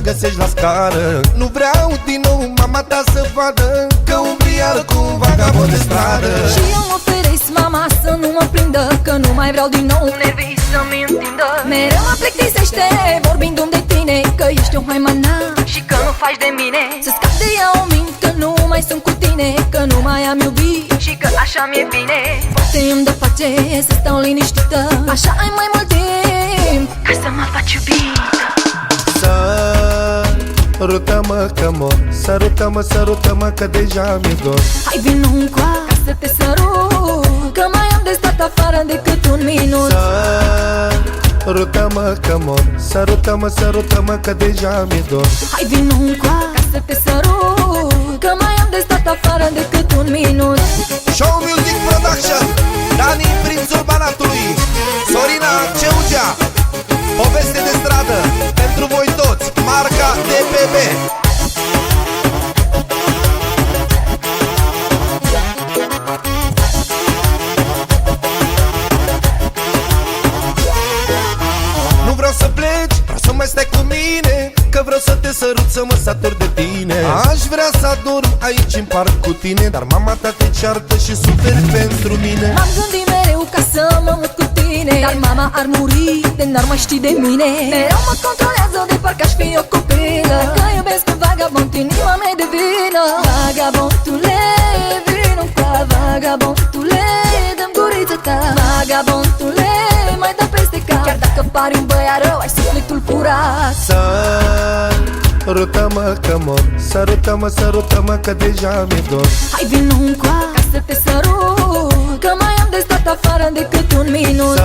găsești la scară. Nu vreau din nou mama ta să vadă că umbriară cu un vagabond de stradă. Și eu mă feresc, mama, să nu mă prindă, că nu mai vreau din nou nervii să-mi întindă. Mereu mă plictisește vorbindu-mi de tine, că ești o haimana și că nu faci de mine. Să scap de ea o mint, că nu mai sunt cu tine, că nu mai am iubit și că așa mi-e bine. Poate îmi dă pace să stau liniștită, așa ai mai mult timp ca să mă faci iubită. Sărută-mă că mor, sărută-mă, sărută-mă că deja mi-e dor. Hai vino încoa ca să te sărut, că mai am de stat afară decât un minut. Sărută-mă că mor, sărută-mă, sărută-mă că deja mi-e dor. Hai vino încoa ca să te sărut, că mai am de stat afară decât un minut. Show Music Production, Dani, prințul Banatului, Sorina Ceugea. Poveste de stradă pentru voi toți, marca DPB. Nu vreau să pleci, vreau să mai stai cu mine, că vreau să te sărut, să mă satur de tine. Aș vrea să adorm aici în parc cu tine, dar mama ta te ceartă și suferi pentru mine. M-am gândit mereu ca să mă mut cu tine, dar mama ar muri de n-ar mai ști de mine. Mereu mă controlează de parcă aș fi o copilă, că iubesc un vagabond, inima mea de vină. Vagabondule, vino ca vagabondule, dă-mi gurița ta. Vagabondule, mai dă peste cap, chiar dacă pari un băiat rău, ai sufletul curat. Sărută-mă că mor, sărută-mă, sărută-mă că deja mi-e dor. Hai vino încoa ca să te sărut, că mai am de stat afară decât un minut.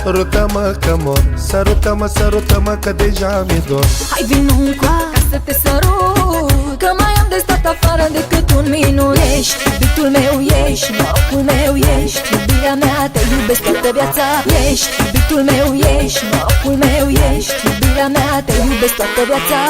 Sărută-mă că mor, sărută-mă, sărută-mă că deja mi-e dor. Hai vino încoa ca să te sărut, că mai am de stat afară decât un minut. Ești iubitul meu, ești norocul meu, ești iubirea mea, te iubesc toată viața. Ești iubitul meu, ești norocul meu, ești iubirea mea, te iubesc toată viața.